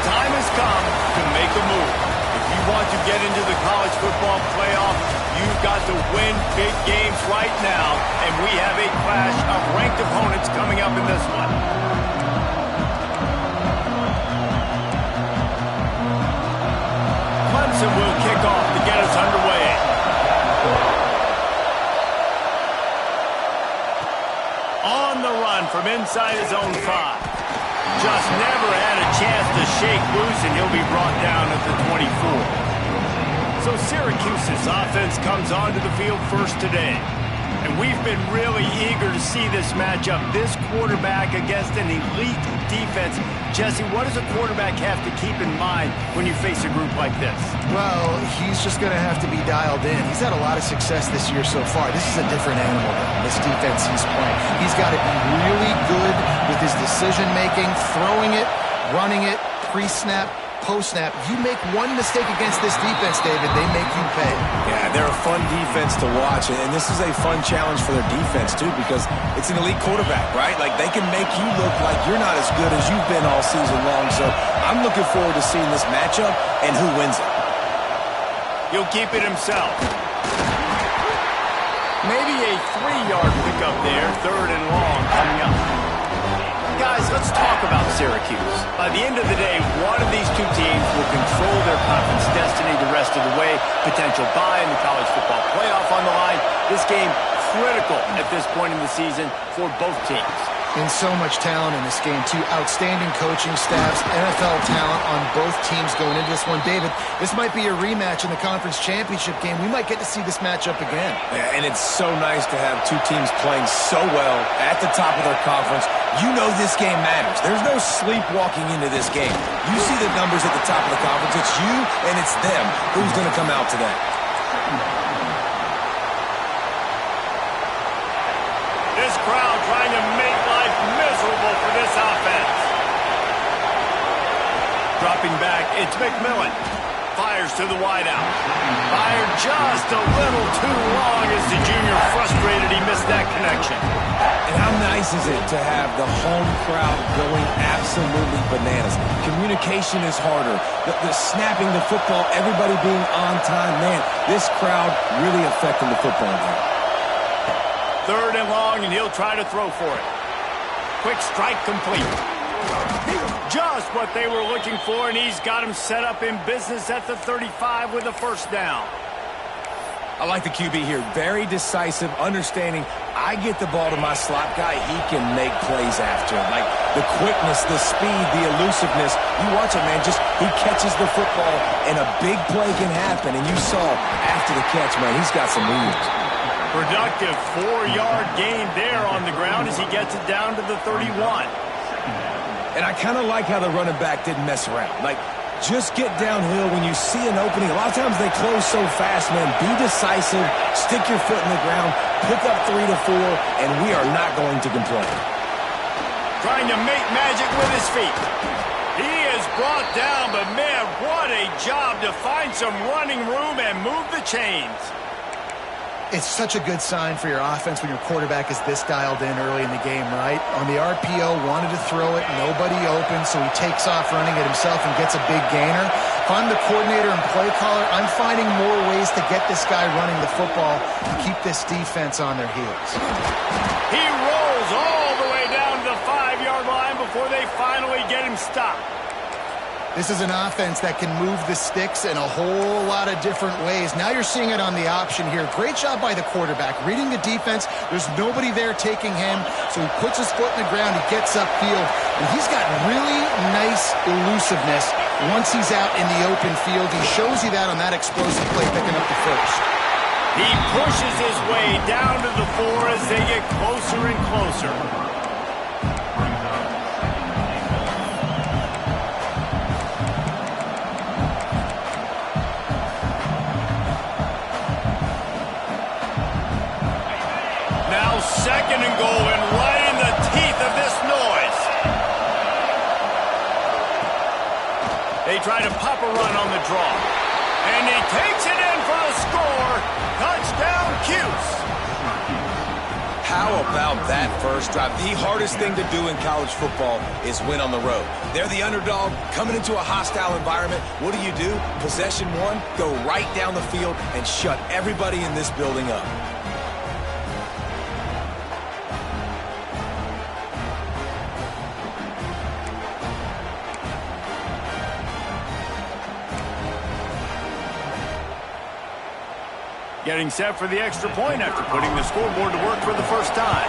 time has come to make a move. If you want to get into the college football playoff, you've got to win big games right now, and we have a clash of ranked opponents coming up in this one. Clemson will kick off to get us underway. On the run from inside his own 5. Just never had a chance to shake loose, and he'll be brought down at the 24. So Syracuse's offense comes onto the field first today. And we've been really eager to see this matchup, this quarterback against an elite defense. Jesse, what does a quarterback have to keep in mind when you face a group like this? Well, he's just going to have to be dialed in. He's had a lot of success this year so far. This is a different animal than this defense he's playing. He's got to be really good with his decision-making, throwing it, running it, pre-snap, post-snap. You make one mistake against this defense, David, they make you pay. Yeah, they're a fun defense to watch, and this is a fun challenge for their defense, too, because it's an elite quarterback, right? Like, they can make you look like you're not as good as you've been all season long, so I'm looking forward to seeing this matchup and who wins it. He'll keep it himself. Maybe a 3-yard pickup there, 3rd and long coming up. Guys, let's talk about Syracuse. By the end of the day, one of these two teams will control their conference destiny the rest of the way. Potential bye in the college football playoff on the line. This game critical at this point in the season for both teams. And so much talent in this game, too. Outstanding coaching staffs, NFL talent on both teams going into this one. David, this might be a rematch in the conference championship game. We might get to see this matchup again. Yeah, and it's so nice to have two teams playing so well at the top of their conference. You know this game matters. There's no sleepwalking into this game. You see the numbers at the top of the conference. It's you and it's them. Who's going to come out today? This crowd trying to make life miserable for this offense. Dropping back, it's McMillan. Fires to the wideout. Fired just a little too long as the junior frustrated he missed that connection. And how nice is it to have the home crowd going absolutely bananas? Communication is harder. The snapping the football, everybody being on time. Man, this crowd really affecting the football game. 3rd and long, and he'll try to throw for it. Quick strike complete. Just what they were looking for, and he's got him set up in business at the 35 with a 1st down. I like the QB here. Very decisive, understanding I get the ball to my slot guy, he can make plays after it. Like the quickness, the speed, the elusiveness. You watch it, man, just he catches the football, and a big play can happen. And you saw after the catch, man, he's got some wheels. Productive 4-yard gain there on the ground as he gets it down to the 31. And I kind of like how the running back didn't mess around. Like, just get downhill when you see an opening. A lot of times they close so fast, man. Be decisive, stick your foot in the ground, pick up 3 to 4, and we are not going to complain. Trying to make magic with his feet. He is brought down, but man, what a job to find some running room and move the chains. It's such a good sign for your offense when your quarterback is this dialed in early in the game, right? On the RPO, wanted to throw it, nobody open, so he takes off running it himself and gets a big gainer. If I'm the coordinator and play caller, I'm finding more ways to get this guy running the football to keep this defense on their heels. He rolls all the way down to the 5-yard line before they finally get him stopped. This is an offense that can move the sticks in a whole lot of different ways. Now you're seeing it on the option here. Great job by the quarterback. Reading the defense, there's nobody there taking him, so he puts his foot in the ground, he gets upfield, and he's got really nice elusiveness once he's out in the open field. He shows you that on that explosive play, picking up the 1st. He pushes his way down to the 4 as they get closer and closer. Second and goal, and right in the teeth of this noise. They try to pop a run on the draw. And he takes it in for the score. Touchdown, CUSE. How about that first drive? The hardest thing to do in college football is win on the road. They're the underdog coming into a hostile environment. What do? Possession one, go right down the field and shut everybody in this building up. Getting set for the extra point after putting the scoreboard to work for the first time.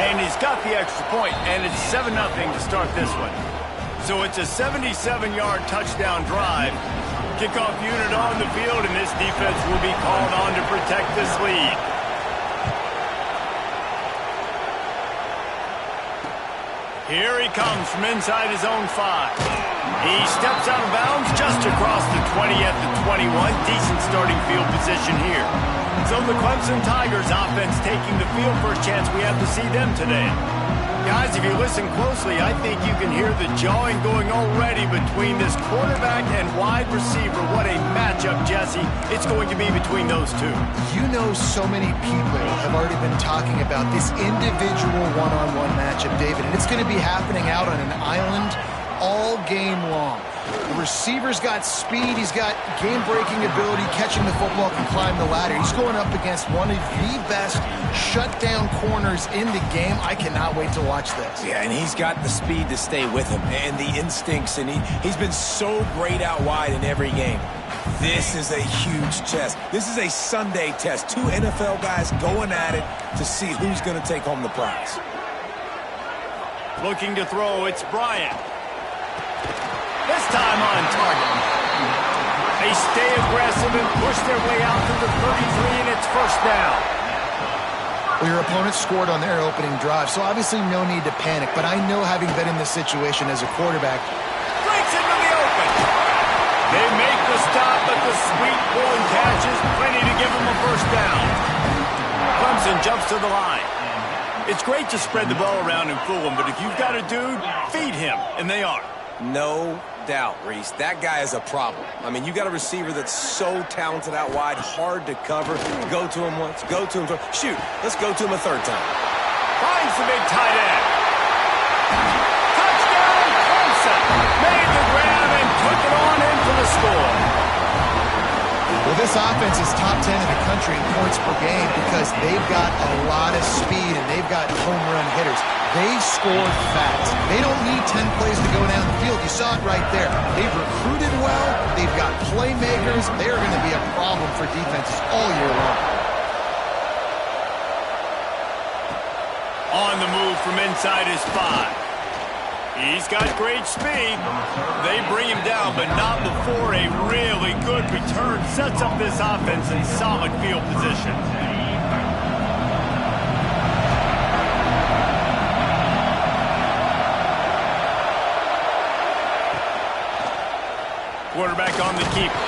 And he's got the extra point, and it's 7-0 to start this one. So it's a 77-yard touchdown drive. Kickoff unit on the field, and this defense will be called on to protect this lead. Here he comes from inside his own 5. He steps out of bounds just across the 20 at the 21. Decent starting field position here. So the Clemson Tigers offense taking the field. First chance we have to see them today. Guys, if you listen closely, I think you can hear the jawing going already between this quarterback and wide receiver. What a matchup, Jesse, it's going to be between those two. You know, so many people have already been talking about this individual one-on-one matchup, David, and it's going to be happening out on an island all game long. The receiver's got speed, he's got game-breaking ability, catching the football, can climb the ladder. He's going up against one of the best shutdown corners in the game. I cannot wait to watch this. Yeah, and he's got the speed to stay with him and the instincts, and he's been so great out wide in every game. This is a huge test. This is a Sunday test. Two NFL guys going at it to see who's going to take home the prize. Looking to throw, it's Bryant. This time on target. They stay aggressive and push their way out to the 33, and it's first down. Well, your opponent scored on their opening drive, so obviously no need to panic. But I know, having been in this situation as a quarterback, Breaks into the open. They make the stop, but the sweet pulling catch is plenty to give them a first down. Clemson jumps to the line. It's great to spread the ball around and fool him, but if you've got a dude, feed him, and they are. No doubt, Reese. That guy is a problem. I mean, you got a receiver that's so talented out wide, hard to cover. Go to him once, go to him twice. Shoot, let's go to him a third time. Finds the big tight end. Touchdown, Clemson. Made the grab and took it on in for the score. well, this offense is top 10 in the country in points per game because they've got a lot of speed and they've got home run hitters. They score fast. They don't need 10 plays to go down the field. You saw it right there. They've recruited well. They've got playmakers. They are going to be a problem for defenses all year long. On the move from inside his 5. He's got great speed. They bring him down, but not before a really good return sets up this offense in solid field position. Quarterback on the keeper.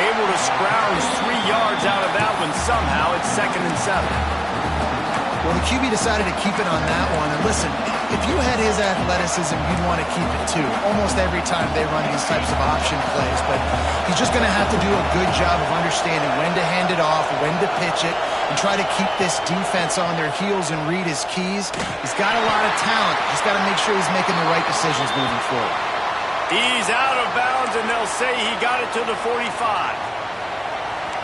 Able to scrounge 3 yards out of that one somehow. It's 2nd and 7. Well, the QB decided to keep it on that one. And listen, if you had his athleticism, you'd want to keep it too. Almost every time they run these types of option plays. But he's just going to have to do a good job of understanding when to hand it off, when to pitch it, and try to keep this defense on their heels and read his keys. He's got a lot of talent. Just got to make sure he's making the right decisions moving forward. He's out of bounds, and they'll say he got it to the 45.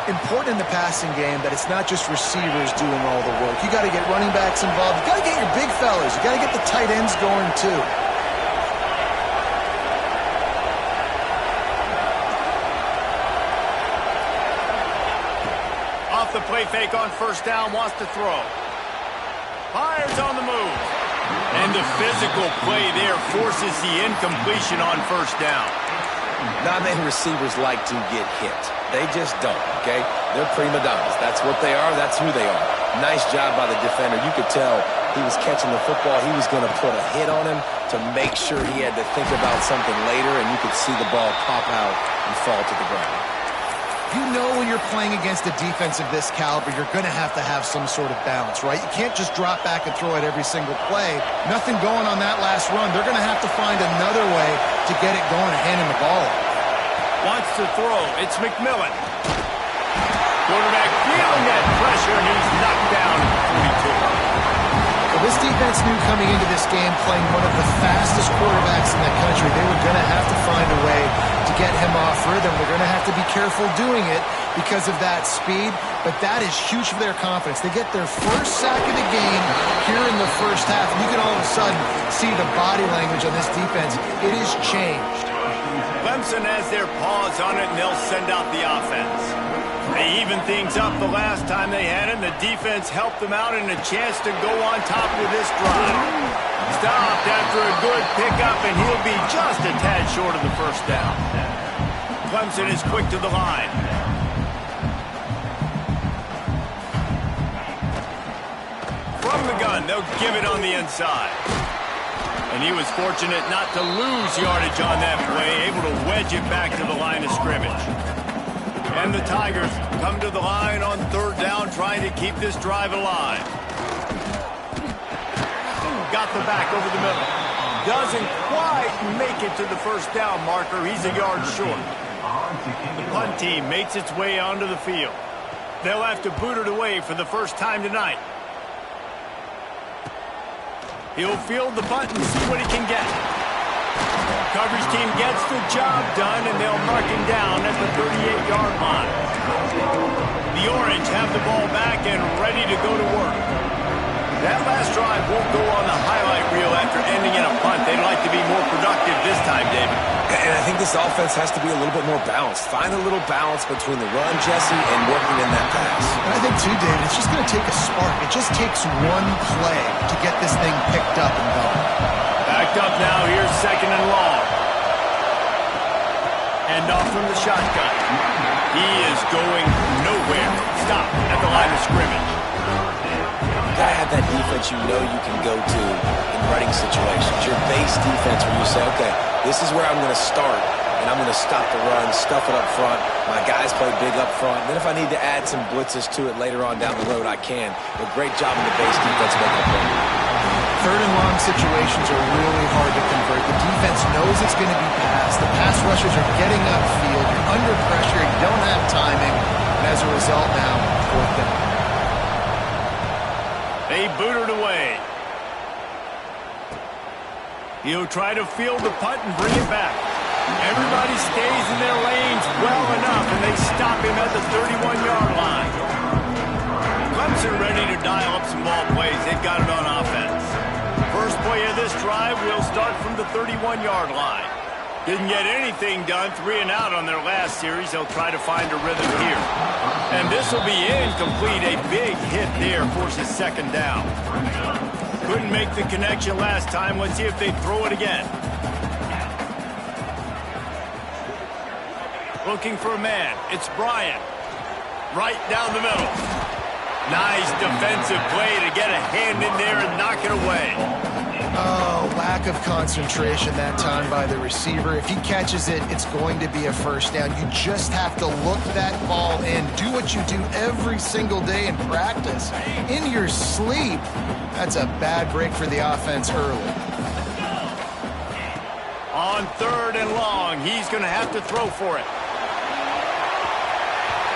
Important in the passing game that it's not just receivers doing all the work. You got to get running backs involved. You got to get your big fellas. You got to get the tight ends going too. Off the play fake on first down, wants to throw. Fires on the move. And the physical play there forces the incompletion on first down. Not many receivers like to get hit. They just don't, okay? They're prima donnas. That's what they are. That's who they are. Nice job by the defender. You could tell he was catching the football. He was going to put a hit on him to make sure he had to think about something later, and you could see the ball pop out and fall to the ground. You know when you're playing against a defense of this caliber, you're going to have some sort of balance, right? You can't just drop back and throw it every single play. Nothing going on that last run. They're going to have to find another way to get it going and hand him the ball off. Wants to throw. It's McMillan. Quarterback feeling that pressure, and he's knocked down at 42. This defense knew coming into this game, playing one of the fastest quarterbacks in the country, they were going to have to find a way to get him off rhythm. They're going to have to be careful doing it because of that speed, but that is huge for their confidence. They get their first sack of the game here in the first half, and you can all of a sudden see the body language on this defense. It has changed. Clemson has their paws on it, and they'll send out the offense. They evened things up the last time they had it, and the defense helped them out and a chance to go on top with this drive. Stopped after a good pickup, and he'll be just a tad short of the first down. Clemson is quick to the line. From the gun, they'll give it on the inside. And he was fortunate not to lose yardage on that play, able to wedge it back to the line of scrimmage. And the Tigers come to the line on third down, trying to keep this drive alive. Got the back over the middle. Doesn't quite make it to the first down marker. He's a yard short. The punt team makes its way onto the field. They'll have to boot it away for the first time tonight. He'll field the punt and see what he can get. Coverage team gets the job done, and they'll mark him down at the 38-yard line. The Orange have the ball back and ready to go to work. That last drive won't go on the highlight reel after ending in a punt. They'd like to be more productive this time, David. And I think this offense has to be a little bit more balanced. Find a little balance between the run, Jesse, and working in that pass. And I think, too, David, it's just going to take a spark. It just takes one play to get this thing picked up and going. Backed up now. Here's second and long. And off from the shotgun. He is going nowhere. Stop at the line of scrimmage. You gotta have that defense you know you can go to in running situations. Your base defense where you say, okay, this is where I'm going to start, and I'm going to stop the run, stuff it up front. My guys play big up front. And then if I need to add some blitzes to it later on down the road, I can. But great job in the base defense making a play. Third and long situations are really hard to convert. The defense knows it's going to be passed. The pass rushers are getting upfield. You're under pressure. You don't have timing. And as a result now, fourth down. They boot it away. He'll try to field the punt and bring it back. Everybody stays in their lanes well enough, and they stop him at the 31-yard line. Clemson ready to dial up some ball plays. They've got it on offense. First play of this drive will start from the 31-yard line. Didn't get anything done, 3 and out on their last series. They'll try to find a rhythm here. And this will be incomplete. A big hit there forces second down. Couldn't make the connection last time. Let's see if they throw it again. Looking for a man. It's Bryant. Right down the middle. Nice defensive play to get a hand in there and knock it away. Oh, lack of concentration that time by the receiver. If he catches it, it's going to be a first down. You just have to look that ball in. Do what you do every single day in practice. In your sleep. That's a bad break for the offense early. On third and long, he's going to have to throw for it.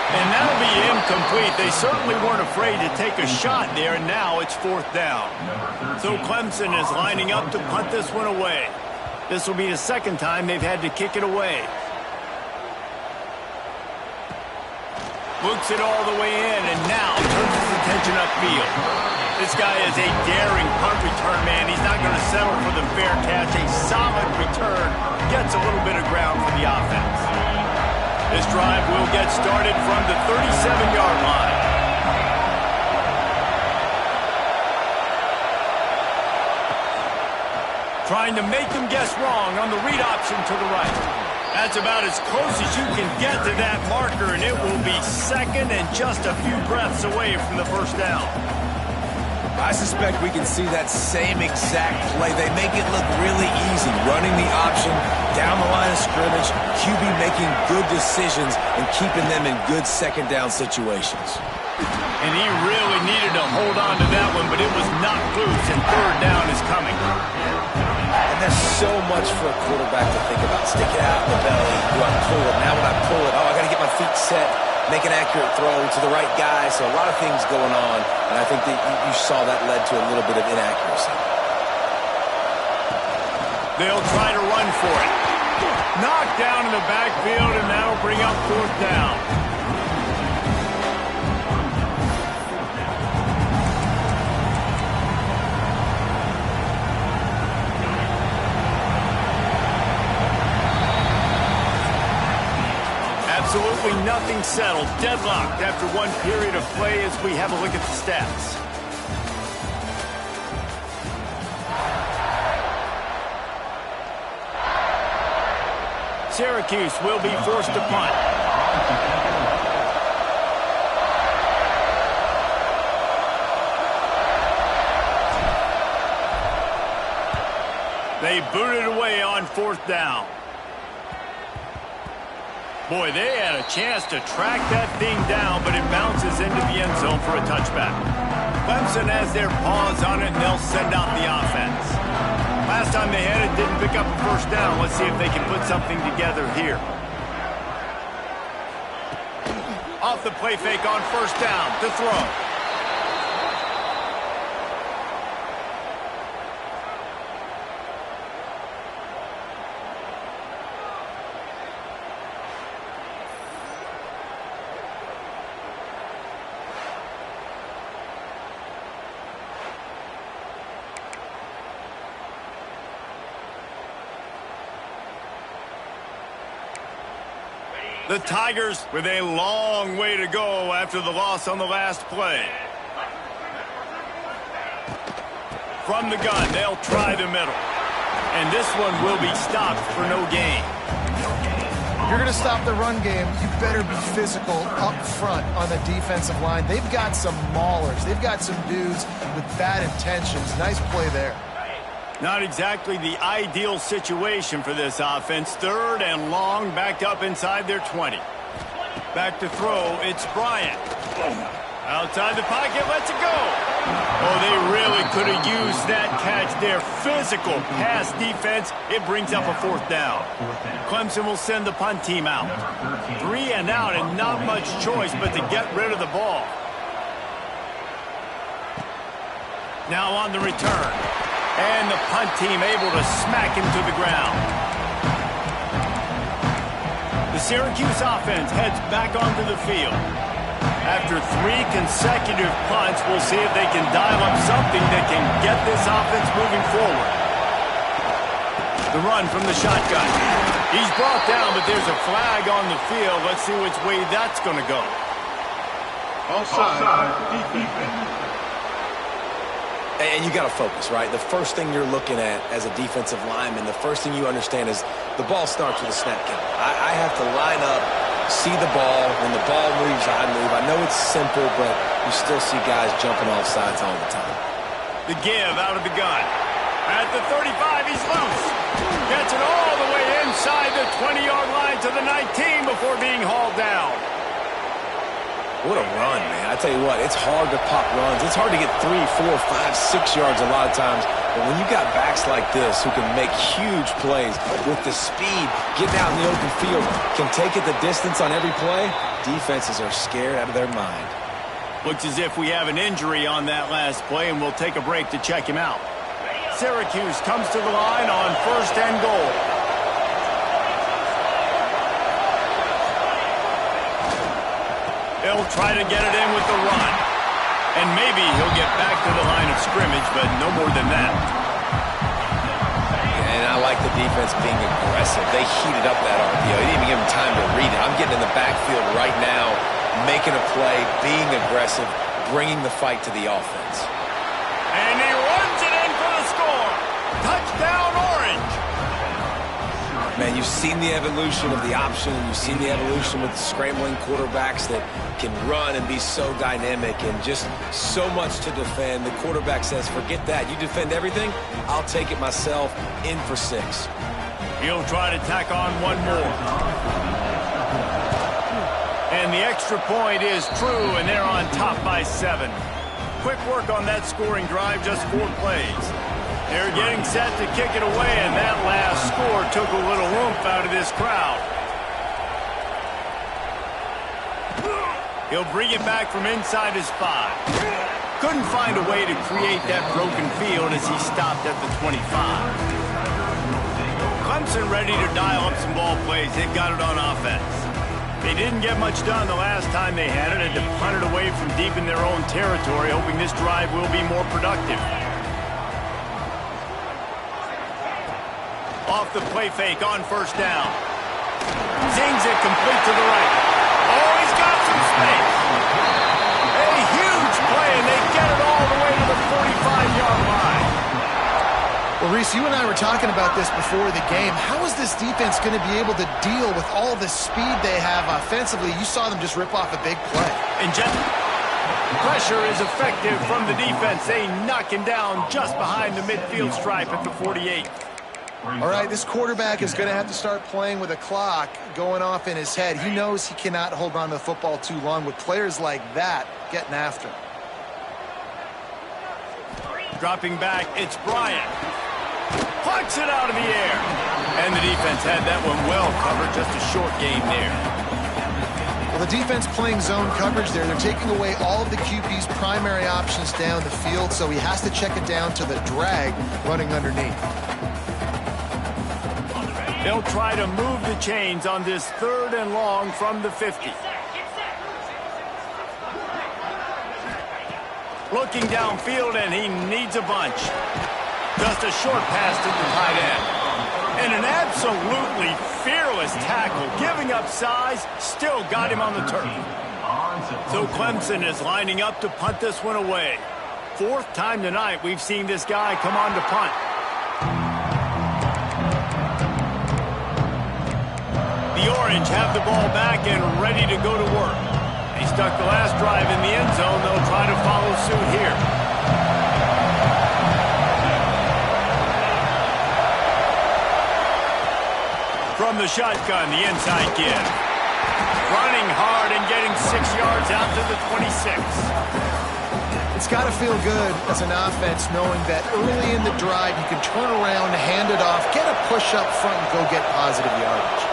And that'll be incomplete. They certainly weren't afraid to take a shot there, and now it's fourth down. So Clemson is lining up to punt this one away. This will be the second time they've had to kick it away. Looks it all the way in, and now turns his attention upfield. This guy is a daring punt return man. He's not going to settle for the fair catch. A solid return gets a little bit of ground for the offense. This drive will get started from the 37-yard line. Trying to make them guess wrong on the read option to the right. That's about as close as you can get to that marker, and it will be second and just a few breaths away from the first down. I suspect we can see that same exact play. They make it look really easy, running the option down the line of scrimmage, QB making good decisions and keeping them in good second down situations. And he really needed to hold on to that one, but it was knocked loose, and third down is coming. And there's so much for a quarterback to think about. Stick it out in the belly. Do I pull it? Now when I pull it, oh, I got to get my feet set. make an accurate throw to the right guy. So a lot of things going on, and I think that you saw that led to a little bit of inaccuracy. They'll try to run for it. Knocked down in the backfield, and that'll bring up 4th down. Absolutely nothing settled. Deadlocked after one period of play as we have a look at the stats. Syracuse will be forced to punt. They booted away on 4th down. Boy, they had a chance to track that thing down, but it bounces into the end zone for a touchback. Clemson has their paws on it, and they'll send out the offense. Last time they had it, didn't pick up a 1st down. Let's see if they can put something together here. Off the play fake on 1st down to throw. The Tigers with a long way to go after the loss on the last play. From the gun, they'll try the middle. And this one will be stopped for no gain. If you're going to stop the run game, you better be physical up front on the defensive line. They've got some maulers. They've got some dudes with bad intentions. Nice play there. Not exactly the ideal situation for this offense. 3rd and long, backed up inside their 20. Back to throw, it's Bryant. Outside the pocket, lets it go. Oh, they really could have used that catch there. Physical pass defense. It brings up a 4th down. Clemson will send the punt team out. 3 and out, and not much choice but to get rid of the ball. Now on the return. And the punt team able to smack him to the ground. The Syracuse offense heads back onto the field. After 3 consecutive punts, we'll see if they can dial up something that can get this offense moving forward. The run from the shotgun. He's brought down, but there's a flag on the field. Let's see which way that's going to go. Offside, defense. And you got to focus, right? The first thing you're looking at as a defensive lineman, the first thing you understand is the ball starts with a snap count. I have to line up, see the ball. When the ball moves, I move. I know it's simple, but you still see guys jumping off sides all the time. The give out of the gun. At the 35, he's loose. Gets it all the way inside the 20-yard line to the 19 before being hauled down. What a run, man. I tell you what, it's hard to pop runs. It's hard to get 3, 4, 5, 6 yards a lot of times. But when you got backs like this who can make huge plays with the speed, getting out in the open field, can take it the distance on every play, defenses are scared out of their mind. Looks as if we have an injury on that last play, and we'll take a break to check him out. Syracuse comes to the line on 1st and goal. They'll try to get it in with the run. And maybe he'll get back to the line of scrimmage, but no more than that. And I like the defense being aggressive. They heated up that RPO. He didn't even give him time to read it. I'm getting in the backfield right now, making a play, being aggressive, bringing the fight to the offense. And he runs it in for the score. Touchdown, Orange. Man, you've seen the evolution of the option, and you've seen the evolution with the scrambling quarterbacks that can run and be so dynamic and just so much to defend. The quarterback says, forget that. You defend everything, I'll take it myself. In for 6. He'll try to tack on one more. And the extra point is true, and they're on top by 7. Quick work on that scoring drive, just 4 plays. They're getting set to kick it away, and that last score took a little oomph out of this crowd. He'll bring it back from inside his 5. Couldn't find a way to create that broken field as he stopped at the 25. Clemson ready to dial up some ball plays. They've got it on offense. They didn't get much done the last time they had it, and to punt it away from deep in their own territory, hoping this drive will be more productive. Off the play fake on first down. Zings it complete to the right. Oh, he's got some space. A huge play, and they get it all the way to the 45-yard line. Well, Reese, you and I were talking about this before the game. How is this defense going to be able to deal with all the speed they have offensively? You saw them just rip off a big play. And pressure is effective from the defense. They knock him down just behind the midfield stripe at the 48. All right, this quarterback is going to have to start playing with a clock going off in his head. He knows he cannot hold on to the football too long with players like that getting after him. Dropping back, it's Bryant. Plucks it out of the air. And the defense had that one well covered, just a short gain there. Well, the defense playing zone coverage there. They're taking away all of the QB's primary options down the field, so he has to check it down to the drag running underneath. They'll try to move the chains on this 3rd and long from the 50. Looking downfield, and he needs a bunch. Just a short pass to the tight end. And an absolutely fearless tackle, giving up size, still got him on the turf. So Clemson is lining up to punt this one away. 4th time tonight we've seen this guy come on to punt. The Orange have the ball back and ready to go to work. They stuck the last drive in the end zone. They'll try to follow suit here. From the shotgun, the inside give. Running hard and getting 6 yards out to the 26. It's got to feel good as an offense knowing that early in the drive you can turn around, hand it off, get a push up front, and go get positive yardage.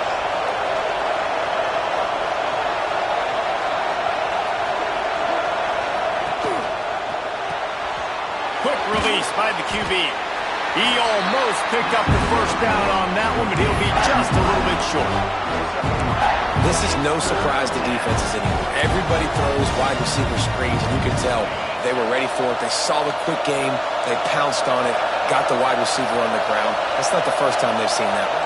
Quick release by the QB. He almost picked up the first down on that one, but he'll be just a little bit short. This is no surprise to defenses anymore. Everybody throws wide receiver screens, and you can tell they were ready for it. They saw the quick game. They pounced on it, got the wide receiver on the ground. That's not the first time they've seen that one.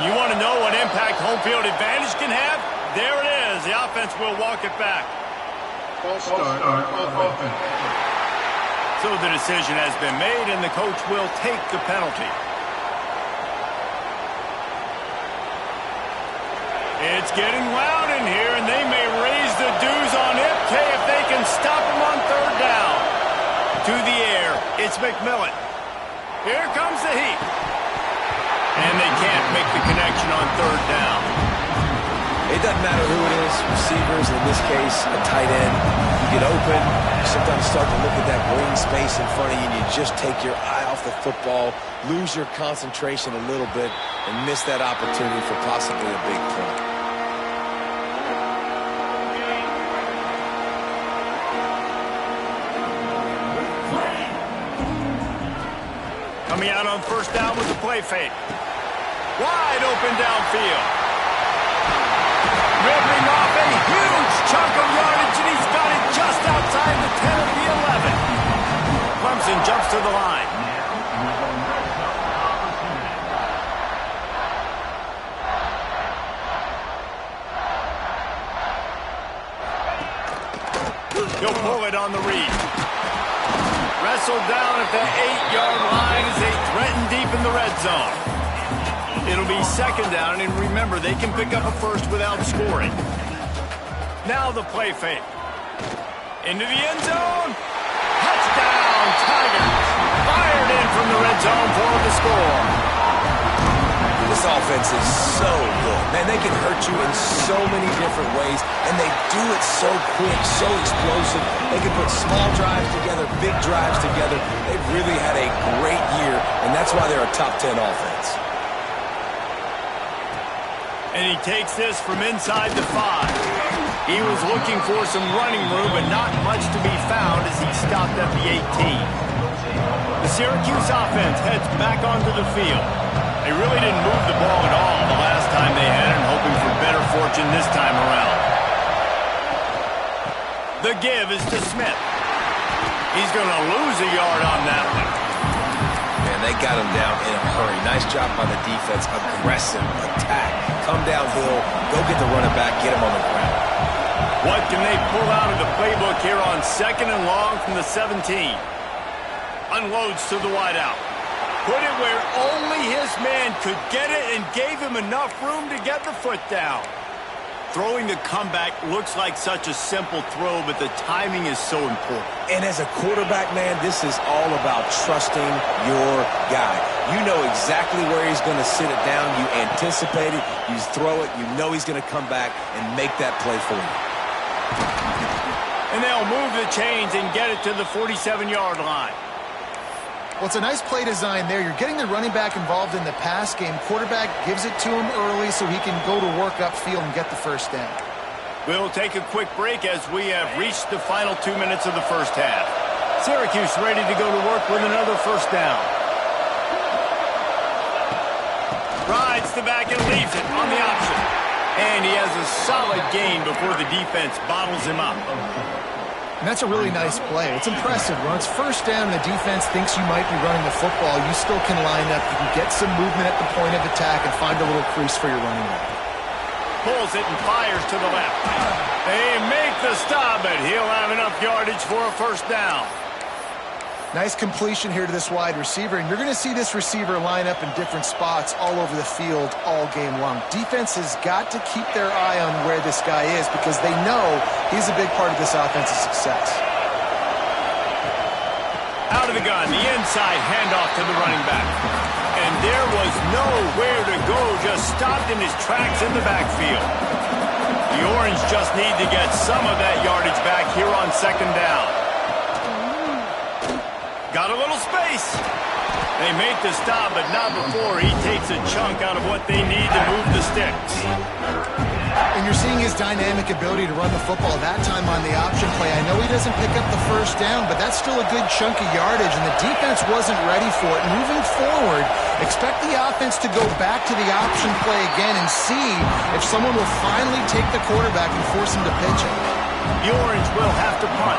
You want to know what impact home field advantage can have? There it is. The offense will walk it back. False start offense. So the decision has been made, and the coach will take the penalty. It's getting loud in here, and they may raise the dues on IPK if they can stop him on 3rd down. To the air, it's McMillan. Here comes the heat. And they can't make the connection on 3rd down. It doesn't matter who it is, receivers, in this case, a tight end. You get open, you sometimes start to look at that green space in front of you, and you just take your eye off the football, lose your concentration a little bit, and miss that opportunity for possibly a big play. Coming out on 1st down with the play fake. Wide open downfield. Ripping off a huge chunk of yardage, and he's got it just outside the 10 of the 11. Clemson jumps to the line. He'll pull it on the read. Wrestled down at the 8-yard line as they threaten deep in the red zone. It'll be 2nd down, and remember, they can pick up a first without scoring. Now the play fake. Into the end zone. Touchdown, Tigers. Fired in from the red zone for the score. This This offense is so good. Man, they can hurt you in so many different ways, and they do it so quick, so explosive. They can put small drives together, big drives together. They've really had a great year, and that's why they're a top 10 offense. And he takes this from inside the 5. He was looking for some running room, but not much to be found as he stopped at the 18. The Syracuse offense heads back onto the field. They really didn't move the ball at all the last time they had it, hoping for better fortune this time around. The give is to Smith. He's going to lose a yard on that one. Man, they got him down in a hurry. Nice job by the defense. Aggressive attack. Come downhill. Go get the running back. Get him on the ground. What can they pull out of the playbook here on 2nd and long from the 17? Unloads to the wideout. Put it where only his man could get it and gave him enough room to get the foot down. Throwing the comeback looks like such a simple throw, but the timing is so important. And as a quarterback, man, this is all about trusting your guy. You know exactly where he's going to sit it down. You anticipate it. You throw it. You know he's going to come back and make that play for you. And they'll move the chains and get it to the 47-yard line. Well, it's a nice play design there. You're getting the running back involved in the pass game. Quarterback gives it to him early so he can go to work upfield and get the first down. We'll take a quick break as we have reached the final 2 minutes of the first half. Syracuse ready to go to work with another first down. Rides the back and leaves it on the option. And he has a solid gain before the defense bottles him up. And that's a really nice play. It's impressive. When it's first down and the defense thinks you might be running the football, you still can line up. You can get some movement at the point of attack and find a little crease for your running back. Pulls it and fires to the left. They make the stop, but he'll have enough yardage for a first down. Nice completion here to this wide receiver, and you're going to see this receiver line up in different spots all over the field all game long. Defense has got to keep their eye on where this guy is because they know he's a big part of this offense's success. Out of the gun, the inside handoff to the running back. And there was nowhere to go, just stopped in his tracks in the backfield. The Orange just need to get some of that yardage back here on 2nd down. Got a little space. They make the stop, but not before he takes a chunk out of what they need to move the sticks. And you're seeing his dynamic ability to run the football that time on the option play. I know he doesn't pick up the first down, but that's still a good chunk of yardage, and the defense wasn't ready for it. Moving forward, expect the offense to go back to the option play again and see if someone will finally take the quarterback and force him to pitch it. The Orange will have to punt.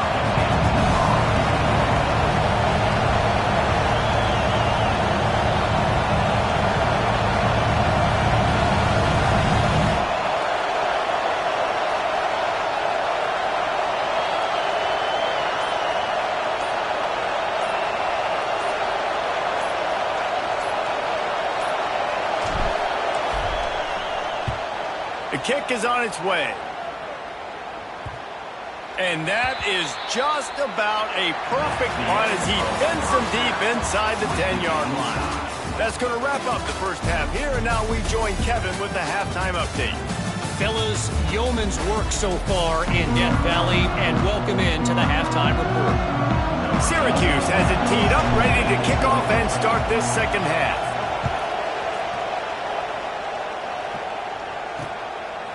The kick is on its way. And that is just about a perfect punt as he pins them deep inside the 10-yard line. That's going to wrap up the first half here, and now we join Kevin with the halftime update. Fellas, yeoman's work so far in Death Valley, and welcome into the halftime report. Syracuse has it teed up, ready to kick off and start this second half.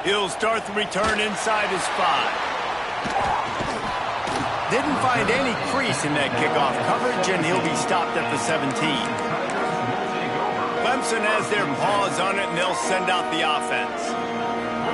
He'll start the return inside his 5. Didn't find any crease in that kickoff coverage, and he'll be stopped at the 17. Clemson has their paws on it, and they'll send out the offense.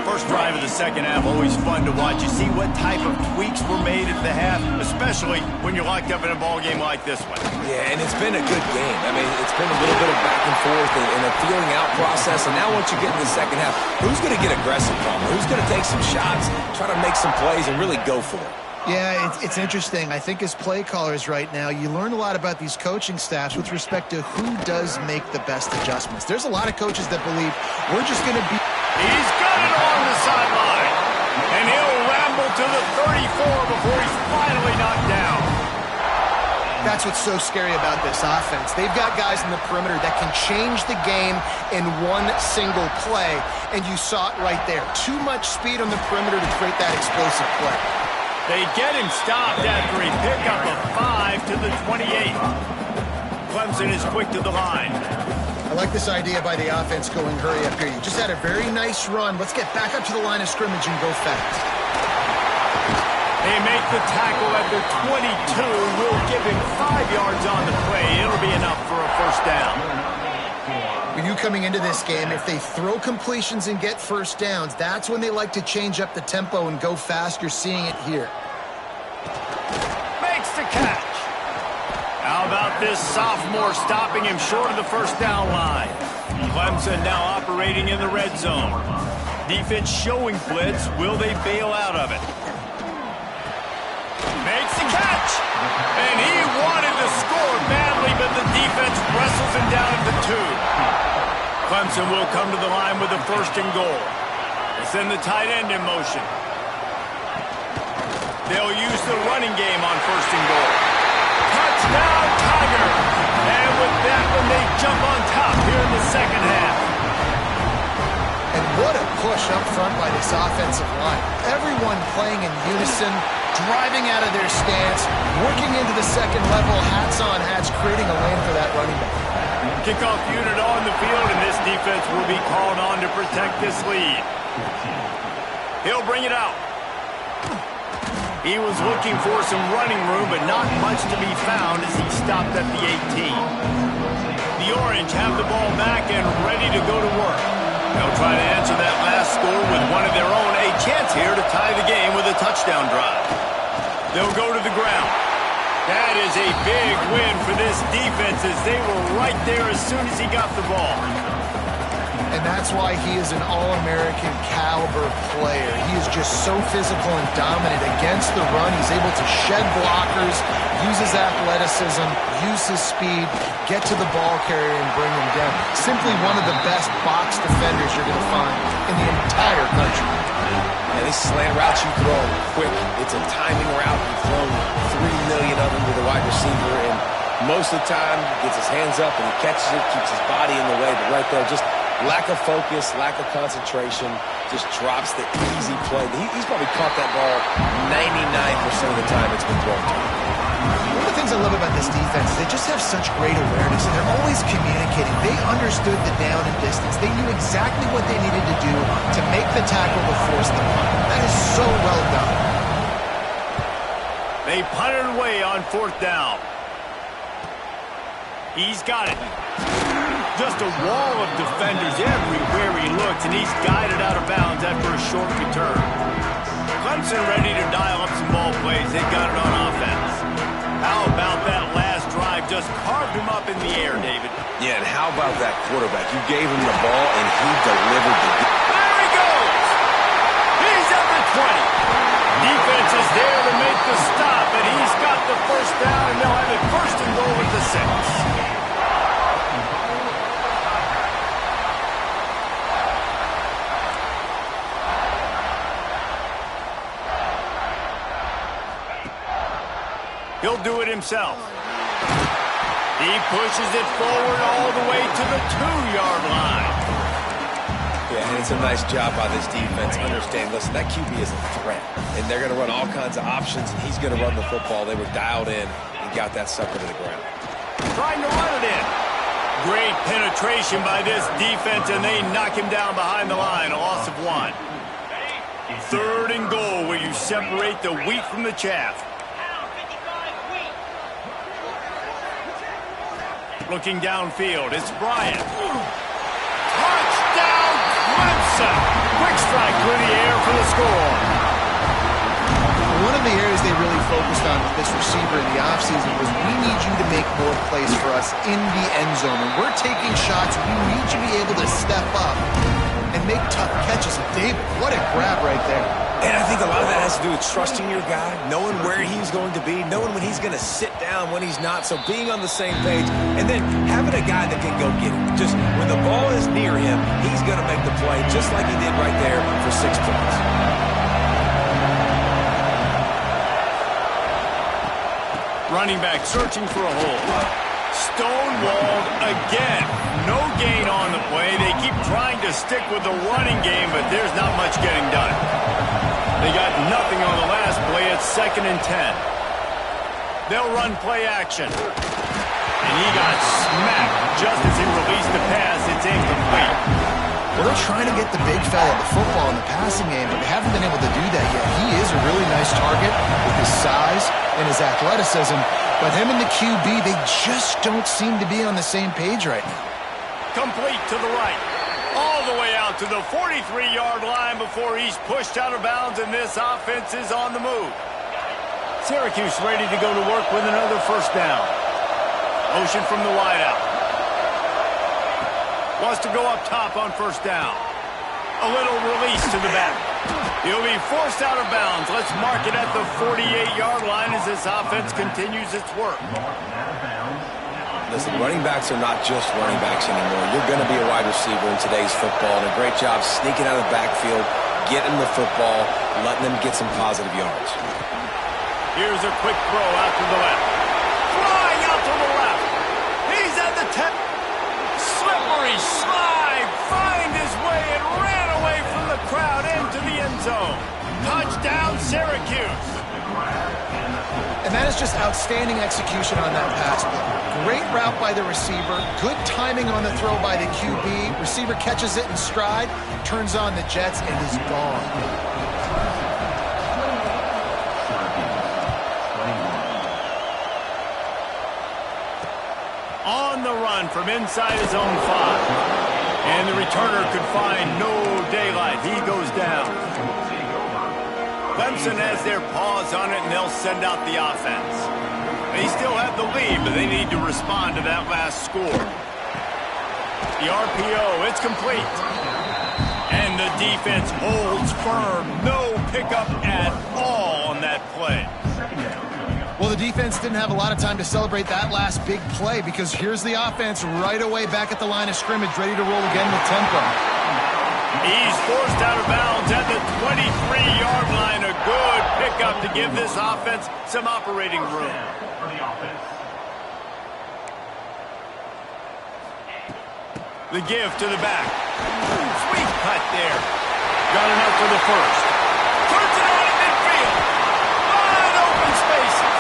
First drive of the second half, always fun to watch. You see what type of tweaks were made at the half, especially when you're locked up in a ball game like this one. Yeah, and it's been a good game. I mean, it's been a little bit of back and forth and a feeling out process. And now once you get in the second half, who's going to get aggressive from it? Who's going to take some shots, try to make some plays, and really go for it? Yeah, it's interesting. I think as play callers right now, you learn a lot about these coaching staffs with respect to who does make the best adjustments. There's a lot of coaches that believe we're just going to be... He's got it on the sideline, and he'll ramble to the 34 before he's finally knocked down. That's what's so scary about this offense. They've got guys in the perimeter that can change the game in one single play, and you saw it right there. Too much speed on the perimeter to create that explosive play. They get him stopped after he picked up a 5 to the 28. Clemson is quick to the line. I like this idea by the offense going hurry up here. You just had a very nice run. Let's get back up to the line of scrimmage and go fast. They make the tackle at the 22. We'll give him 5 yards on the play. It'll be enough for a first down. When you coming into this game, if they throw completions and get first downs, that's when they like to change up the tempo and go fast. You're seeing it here. Makes the catch. How about this sophomore stopping him short of the first down line? Clemson now operating in the red zone. Defense showing blitz. Will they bail out of it? Makes the catch. And he wanted to score badly, but the defense wrestles him down at the 2. Clemson will come to the line with a first and goal. They send the tight end in motion. They'll use the running game on first and goal. Touchdown, Tiger! And with that one, they jump on top here in the second half. And what a push up front by this offensive line. Everyone playing in unison, driving out of their stance, working into the second level, hats on hats, creating a lane for that running back. Kickoff unit on the field, and this defense will be called on to protect this lead. He'll bring it out. He was looking for some running room, but not much to be found as he stopped at the 18. The Orange have the ball back and ready to go to work. They'll try to answer that last score with one of their own. A chance here to tie the game with a touchdown drive. They'll go to the ground. That is a big win for this defense as they were right there as soon as he got the ball. And that's why he is an All-American caliber player. He is just so physical and dominant against the run. He's able to shed blockers, use his athleticism, use his speed, get to the ball carrier and bring him down. Simply one of the best box defenders you're going to find in the entire country. Yeah, these slant routes you throw quick. It's a timing route. You throw 3 million of them to the wide receiver, and most of the time he gets his hands up and he catches it, keeps his body in the way, but right there, just lack of focus, lack of concentration, just drops the easy play. He's probably caught that ball 99% of the time it's been thrown to him. One of the things I love about this defense is they just have such great awareness, and they're always communicating. They understood the down and distance. They knew exactly what they needed to do to make the tackle to force the punt. That is so well done. They punted away on fourth down. He's got it. Just a wall of defenders everywhere he looks, and he's guided out of bounds after a short return. Clemson ready to dial up some ball plays. They've got it on offense. How about that last drive? Just carved him up in the air, David. Yeah, and how about that quarterback? You gave him the ball, and he delivered the... There he goes! He's at the 20. Defense is there to make the stop, and he's got the first down, and they'll have it first and goal at the 6. He'll do it himself. He pushes it forward all the way to the 2-yard line. Yeah, and it's a nice job by this defense. Understand, listen, that QB is a threat, and they're going to run all kinds of options, and he's going to run the football. They were dialed in and got that sucker to the ground. Trying to run it in. Great penetration by this defense, and they knock him down behind the line. A loss of 1. Third and goal where you separate the wheat from the chaff. Looking downfield, it's Bryant. Touchdown, Clemson! Quick strike through the air for the score. One of the areas they really focused on with this receiver in the offseason was we need you to make more plays for us in the end zone. When we're taking shots, we need you to be able to step up and make tough catches. David, what a grab right there. And I think a lot of that has to do with trusting your guy, knowing where he's going to be, knowing when he's going to sit down, when he's not, so being on the same page, and then having a guy that can go get it. Just when the ball is near him, he's going to make the play, just like he did right there for 6 points. running back searching for a hole. Stonewalled again. No gain on the play. They keep trying to stick with the running game, but there's not much getting done. They got nothing on the last play. It's 2nd and 10. They'll run play action. And he got smacked just as he released the pass. It's incomplete. Well, they're trying to get the big fella the football in the passing game, but they haven't been able to do that yet. He is a really nice target with his size and his athleticism, but him and the QB, they just don't seem to be on the same page right now. Complete to the right. All the way out to the 43-yard line before he's pushed out of bounds, and this offense is on the move. Syracuse ready to go to work with another first down. Motion from the wideout. Wants to go up top on first down. A little release to the back. He'll be forced out of bounds. Let's mark it at the 48-yard line as this offense continues its work. Listen, running backs are not just running backs anymore. You're going to be a wide receiver in today's football, and a great job sneaking out of the backfield, getting the football, letting them get some positive yards. Here's a quick throw out to the left. Flying out to the left. He's at the 10. Slippery slide. Find his way and ran away from the crowd into the end zone. Touchdown, Syracuse. And that is just outstanding execution on that pass play. Great route by the receiver. Good timing on the throw by the QB. Receiver catches it in stride, turns on the jets, and is gone. On the run from inside his own 5. And the returner could find no daylight. He goes down. Clemson has their paws on it, and they'll send out the offense. They still have the lead, but they need to respond to that last score. The RPO, it's complete. And the defense holds firm. No pickup at all on that play. Well, the defense didn't have a lot of time to celebrate that last big play because here's the offense right away back at the line of scrimmage, ready to roll again with tempo. He's forced out of bounds at the 23-yard line. A good pickup to give this offense some operating room. The give to the back. Sweet cut there. Got enough for the first. Turns it on in midfield. Wide open spaces.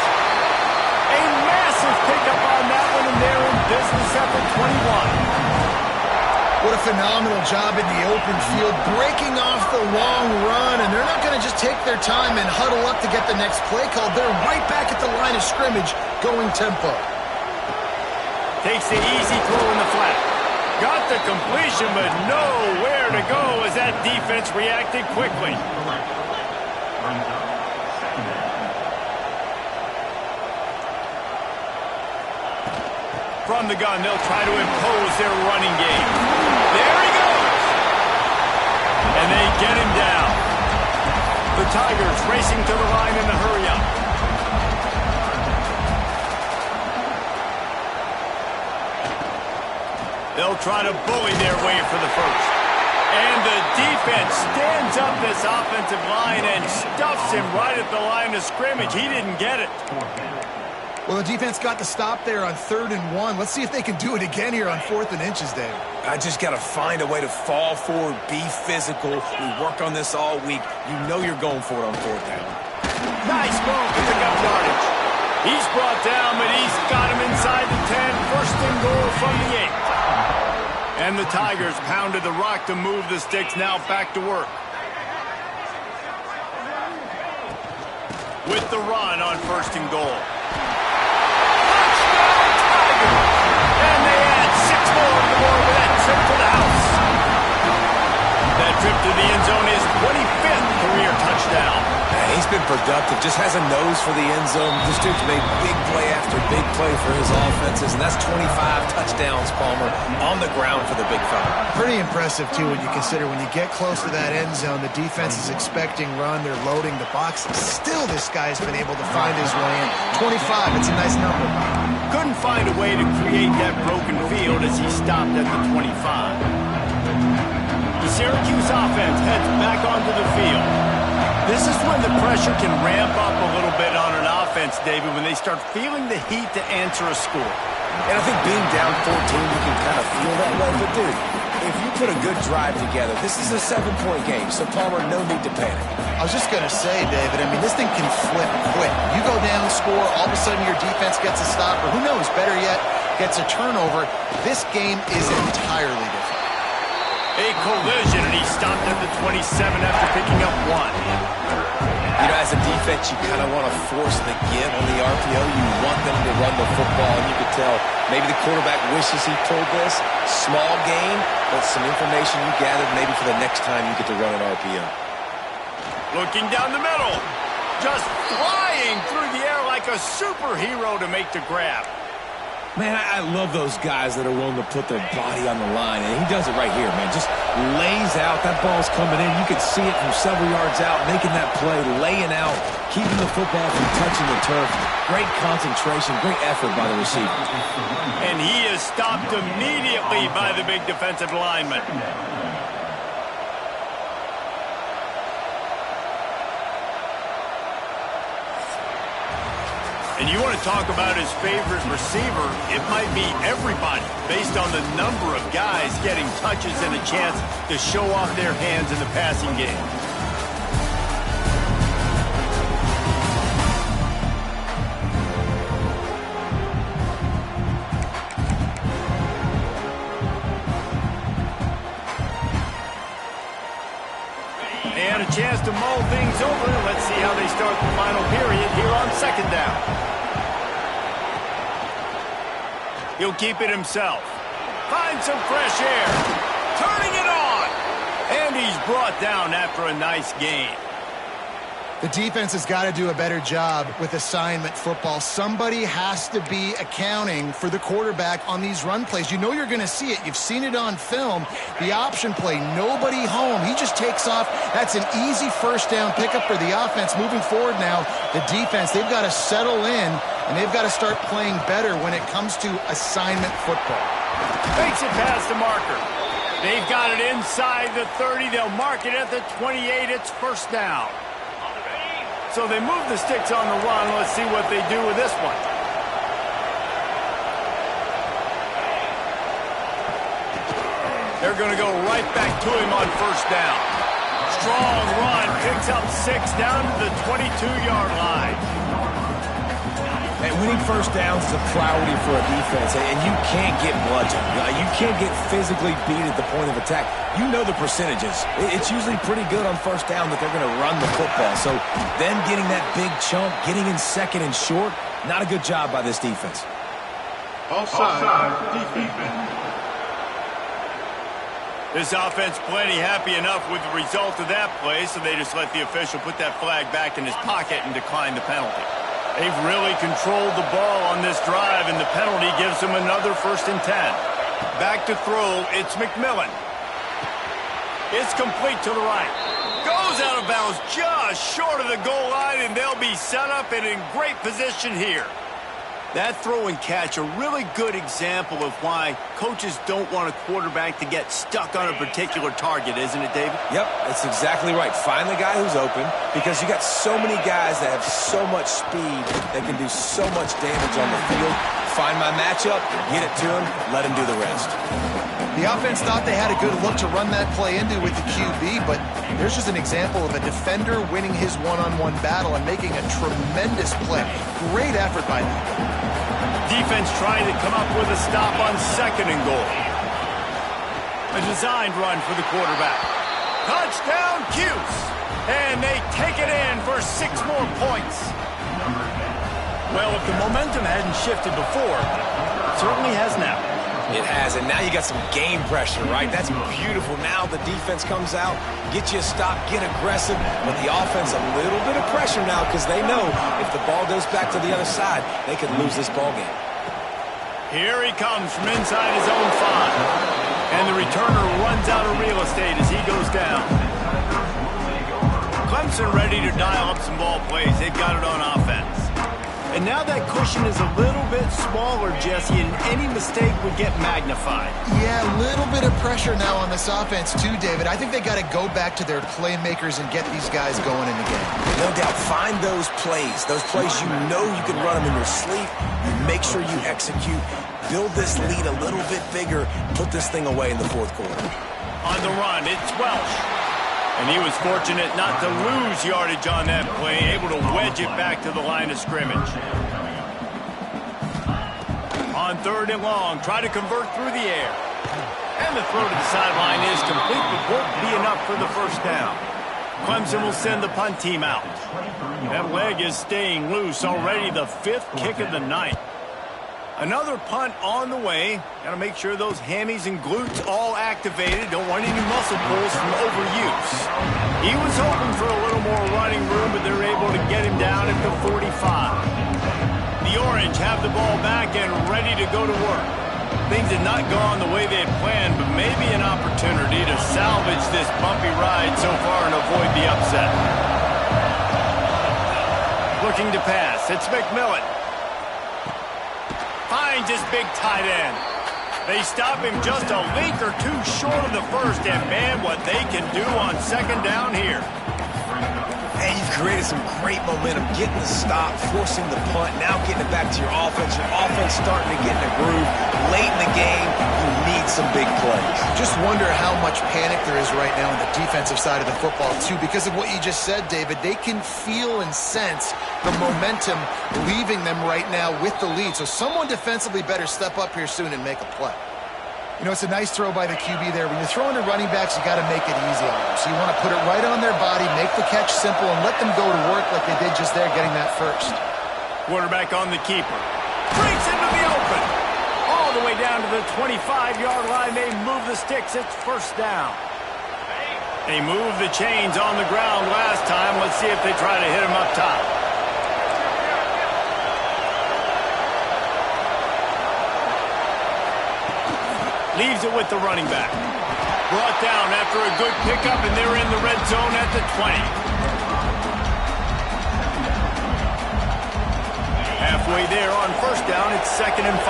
A massive pickup on that one, and they're in business at the 21. What a phenomenal job in the open field, breaking off the long run, and they're not going to just take their time and huddle up to get the next play called. They're right back at the line of scrimmage, going tempo. Takes the easy throw in the flat. Got the completion, but nowhere to go as that defense reacted quickly. From the gun, they'll try to impose their running game. There he goes! And they get him down. The Tigers racing to the line in the hurry-up. They'll try to bully their way for the first. And the defense stands up this offensive line and stuffs him right at the line of scrimmage. He didn't get it. Well, the defense got the stop there on 3rd and 1. Let's see if they can do it again here on 4th and inches, Dave. I just got to find a way to fall forward, be physical. We work on this all week. You know you're going for it on 4th down. Nice move to pick up yardage. He's brought down, but he's got him inside the 10. 1st and goal from the 8. And the Tigers pounded the rock to move the sticks. Now back to work. With the run on 1st and goal. And they add 6 more to the board with that trip to the house. That trip to the end zone is 25th career touchdown. Man, he's been productive, just has a nose for the end zone. This dude's made big play after big play for his offenses, and that's 25 touchdowns, Palmer, on the ground for the big fella. Pretty impressive, too, when you consider when you get close to that end zone, the defense is expecting run, they're loading the box. Still, this guy's been able to find his way in. 25, it's a nice number. Couldn't find a way to create that broken field as he stopped at the 25. The Syracuse offense heads back onto the field. This is when the pressure can ramp up a little bit on an offense, David, when they start feeling the heat to answer a score. And I think being down 14, you can kind of feel that way. But, dude, if you put a good drive together, this is a 7-point game, so Palmer, no need to panic. I was just going to say, David, I mean, this thing can flip quick. You go down, score, all of a sudden your defense gets a stop, or who knows, better yet, gets a turnover. This game is entirely different. A collision, and he stopped at the 27 after picking up 1. You know, as a defense, you kind of want to force the give on the RPO. You want them to run the football, and you could tell maybe the quarterback wishes he pulled this. Small gain, but some information you gathered maybe for the next time you get to run an RPO. Looking down the middle. Just flying through the air like a superhero to make the grab. Man, I love those guys that are willing to put their body on the line, and he does it right here, man. Just lays out. That ball's coming in. You can see it from several yards out, making that play, laying out, keeping the football from touching the turf. Great concentration, great effort by the receiver. And he is stopped immediately by the big defensive lineman. And you want to talk about his favorite receiver, it might be everybody based on the number of guys getting touches and a chance to show off their hands in the passing game. And a chance to mull things over. Let's see how they start the final period here on second down. He'll keep it himself. Finds some fresh air. Turning it on. And he's brought down after a nice gain. The defense has got to do a better job with assignment football. Somebody has to be accounting for the quarterback on these run plays. You know you're going to see it. You've seen it on film. The option play, nobody home. He just takes off. That's an easy first down pickup for the offense. Moving forward now, the defense, they've got to settle in, and they've got to start playing better when it comes to assignment football. Fakes it past the marker. They've got it inside the 30. They'll mark it at the 28. It's first down. So they move the sticks on the run. Let's see what they do with this one. They're going to go right back to him on first down. Strong run. Picks up 6 down to the 22-yard line. And winning first downs is a priority for a defense, and you can't get bludgeoned. You can't get physically beat at the point of attack. You know the percentages. It's usually pretty good on first down that they're going to run the football. So then getting that big chunk, getting in second and short, not a good job by this defense. Offside, defense. This offense plenty happy enough with the result of that play, so they just let the official put that flag back in his pocket and decline the penalty. They've really controlled the ball on this drive, and the penalty gives them another 1st and 10. Back to throw, it's McMillan. It's complete to the right. Goes out of bounds just short of the goal line, and they'll be set up and in great position here. That throw and catch, a really good example of why coaches don't want a quarterback to get stuck on a particular target, isn't it, David? Yep, that's exactly right. Find the guy who's open, because you got so many guys that have so much speed that can do so much damage on the field. Find my matchup, get it to him, let him do the rest. The offense thought they had a good look to run that play into with the QB, but there's just an example of a defender winning his one-on-one battle and making a tremendous play. Great effort by them. Defense trying to come up with a stop on 2nd and goal. A designed run for the quarterback. Touchdown, CUSE! And they take it in for 6 more points. Well, if the momentum hadn't shifted before, it certainly has now. It has, and now you got some game pressure, right? That's beautiful. Now the defense comes out, get you a stop, get aggressive, but the offense a little bit of pressure now because they know if the ball goes back to the other side, they could lose this ball game. Here he comes from inside his own 5, and the returner runs out of real estate as he goes down. Clemson ready to dial up some ball plays. They've got it on offense. And now that cushion is a little bit smaller, Jesse, and any mistake would get magnified. Yeah, a little bit of pressure now on this offense too, David. I think they got to go back to their playmakers and get these guys going in the game. No doubt. Find those plays you know you can run them in your sleep. You make sure you execute. Build this lead a little bit bigger. Put this thing away in the fourth quarter. On the run, it's Welsh. And he was fortunate not to lose yardage on that play, able to wedge it back to the line of scrimmage. On 3rd and long, try to convert through the air. And the throw to the sideline is complete, but won't be enough for the first down. Clemson will send the punt team out. That leg is staying loose, already the 5th kick of the night. Another punt on the way. Got to make sure those hammies and glutes all activated. Don't want any muscle pulls from overuse. He was hoping for a little more running room, but they're able to get him down at the 45. The Orange have the ball back and ready to go to work. Things had not gone the way they had planned, but maybe an opportunity to salvage this bumpy ride so far and avoid the upset. Looking to pass. It's McMillan. Finds his big tight end. They stop him just a link or two short of the first, and man, what they can do on 2nd down here. And you've created some great momentum, getting the stop, forcing the punt, now getting it back to your offense. Your offense starting to get in a groove. Late in the game, you need some big plays. Just wonder how much panic there is right now on the defensive side of the football, too. Because of what you just said, David, they can feel and sense the momentum leaving them right now with the lead. So someone defensively better step up here soon and make a play. You know, it's a nice throw by the QB there. When you're throwing to running backs, you got to make it easy on them. So you want to put it right on their body, make the catch simple, and let them go to work like they did just there, getting that first. Quarterback on the keeper. Breaks into the open. All the way down to the 25-yard line. They move the sticks. It's 1st down. They moved the chains on the ground last time. Let's see if they try to hit him up top. Leaves it with the running back. Brought down after a good pickup, and they're in the red zone at the 20. Halfway there on 1st down, it's 2nd and 5.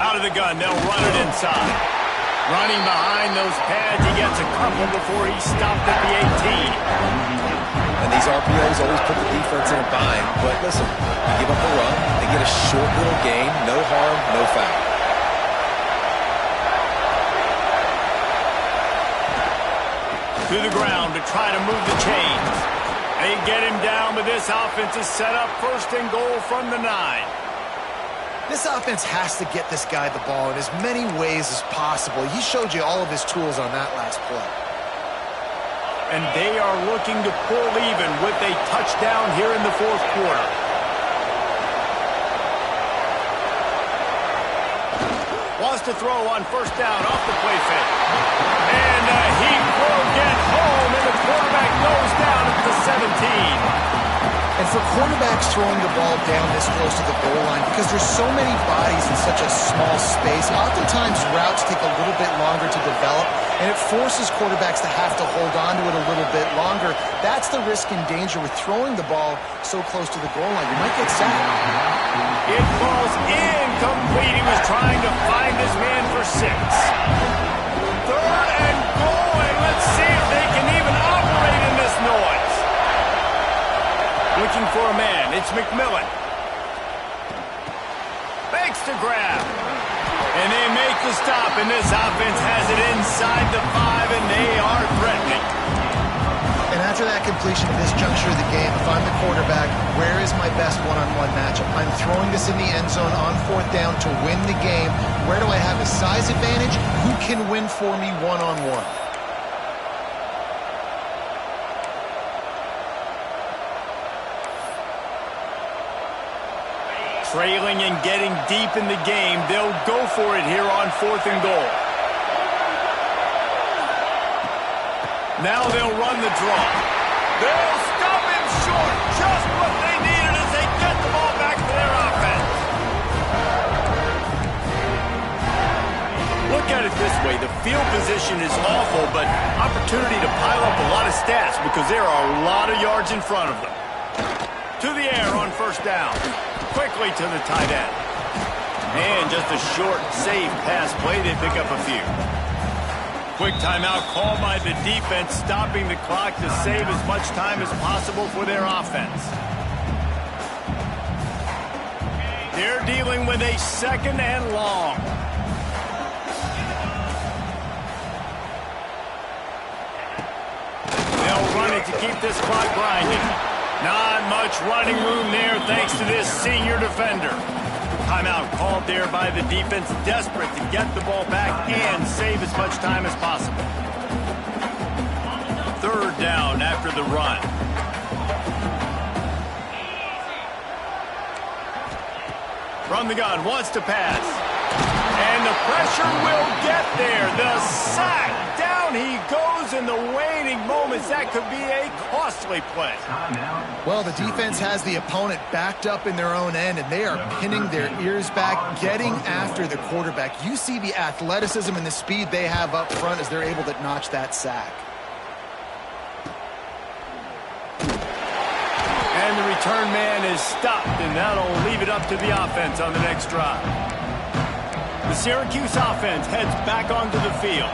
Out of the gun, they'll run it inside. Running behind those pads, he gets a couple before he's stopped at the 18. And these RPOs always put the defense in a bind. But listen, you give up a run, they get a short little gain, no harm, no foul. To the ground to try to move the chains. They get him down, but this offense is set up 1st and goal from the 9. This offense has to get this guy the ball in as many ways as possible. He showed you all of his tools on that last play. And they are looking to pull even with a touchdown here in the 4th quarter. Wants to throw on 1st down off the play fake. And he will get home, and the quarterback goes down at the 17. And for quarterbacks throwing the ball down this close to the goal line, because there's so many bodies in such a small space, oftentimes routes take a little bit longer to develop, and it forces quarterbacks to have to hold on to it a little bit longer. That's the risk and danger with throwing the ball so close to the goal line. You might get sacked. It falls incomplete. He was trying to find his man for 6. 3rd and goal, and let's see if they can even operate in this noise. Looking for a man. It's McMillan. Makes the grab. And they make the stop, and this offense has it inside the 5, and they are threatening. And after that completion at this juncture of the game, if I'm the quarterback, where is my best one-on-one matchup? I'm throwing this in the end zone on 4th down to win the game. Where do I have a size advantage? Who can win for me one-on-one? Trailing and getting deep in the game, they'll go for it here on 4th and goal. Now they'll run the draw. They'll stop him short. Just what they needed as they get the ball back to their offense. Look at it this way. The field position is awful, but opportunity to pile up a lot of stats because there are a lot of yards in front of them. To the air on first down. Quickly to the tight end. And just a short, safe pass play. They pick up a few. Quick timeout called by the defense, stopping the clock to save as much time as possible for their offense. They're dealing with a second and long. They'll run it to keep this clock grinding. Not much running room there thanks to this senior defender. Timeout called there by the defense, desperate to get the ball back and save as much time as possible. Third down after the run. From the gun, wants to pass. And the pressure will get there. The sack. Down he goes in the waiting moments. That could be a costly play. Well, the defense has the opponent backed up in their own end, and they are pinning their ears back, getting after the quarterback. You see the athleticism and the speed they have up front as they're able to notch that sack. And the return man is stopped, and that'll leave it up to the offense on the next drive. The Syracuse offense heads back onto the field.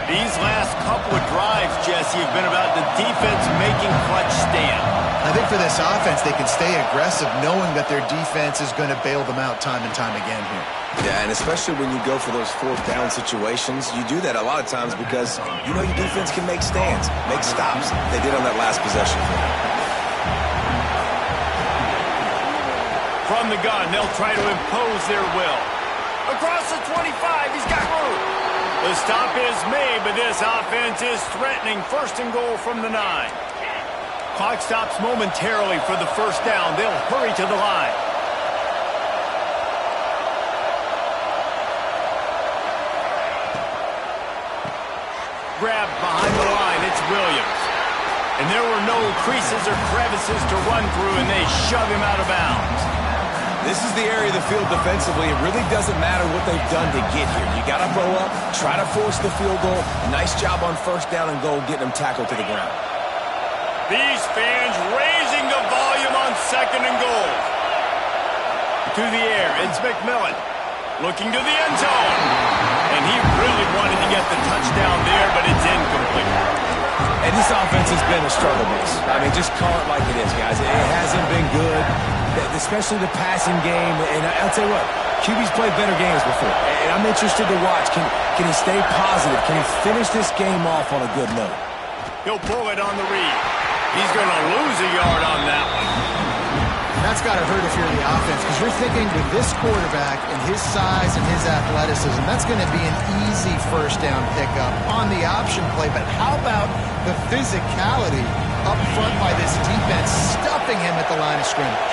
These last couple of drives, Jesse, have been about the defense making clutch stand. I think for this offense, they can stay aggressive knowing that their defense is going to bail them out time and time again here. Yeah, and especially when you go for those fourth down situations, you do that a lot of times because you know your defense can make stands, make stops. They did on that last possession. From the gun, they'll try to impose their will. Across the 25, he's got room. The stop is made, but this offense is threatening first and goal from the 9. Clock stops momentarily for the first down. They'll hurry to the line. Grabbed behind the line, it's Williams. And there were no creases or crevices to run through, and they shove him out of bounds. This is the area of the field defensively. It really doesn't matter what they've done to get here. You got to blow up, try to force the field goal. Nice job on first down and goal, getting them tackled to the ground. These fans raising the volume on second and goal. To the air, it's McMillan. Looking to the end zone. And he really wanted to get the touchdown there, but it's incomplete. And this offense has been a struggle bus. I mean, just call it like it is, guys. It hasn't been good, especially the passing game. And I'll tell you what, QB's played better games before. And I'm interested to watch. Can he stay positive? Can he finish this game off on a good note? He'll pull it on the read. He's going to lose a yard on that one. That's got to hurt if you're the offense, because you're thinking with this quarterback and his size and his athleticism, that's going to be an easy first down pickup on the option play. But how about the physicality up front by this defense, stuffing him at the line of scrimmage?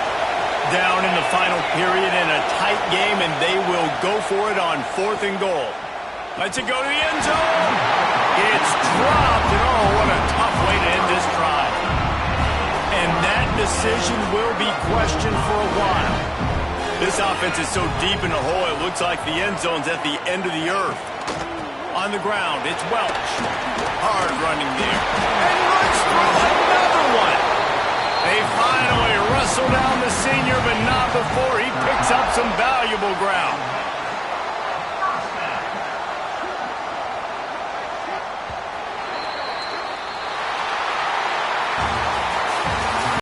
Down in the final period in a tight game, and they will go for it on fourth and goal. Let's it go to the end zone. It's dropped, and oh, what a tough way to end this drive. And that decision will be questioned for a while. This offense is so deep in the hole, it looks like the end zone's at the end of the earth. On the ground, it's Welch. Hard running there. And runs through another one. They finally wrestle down the senior, but not before he picks up some valuable ground.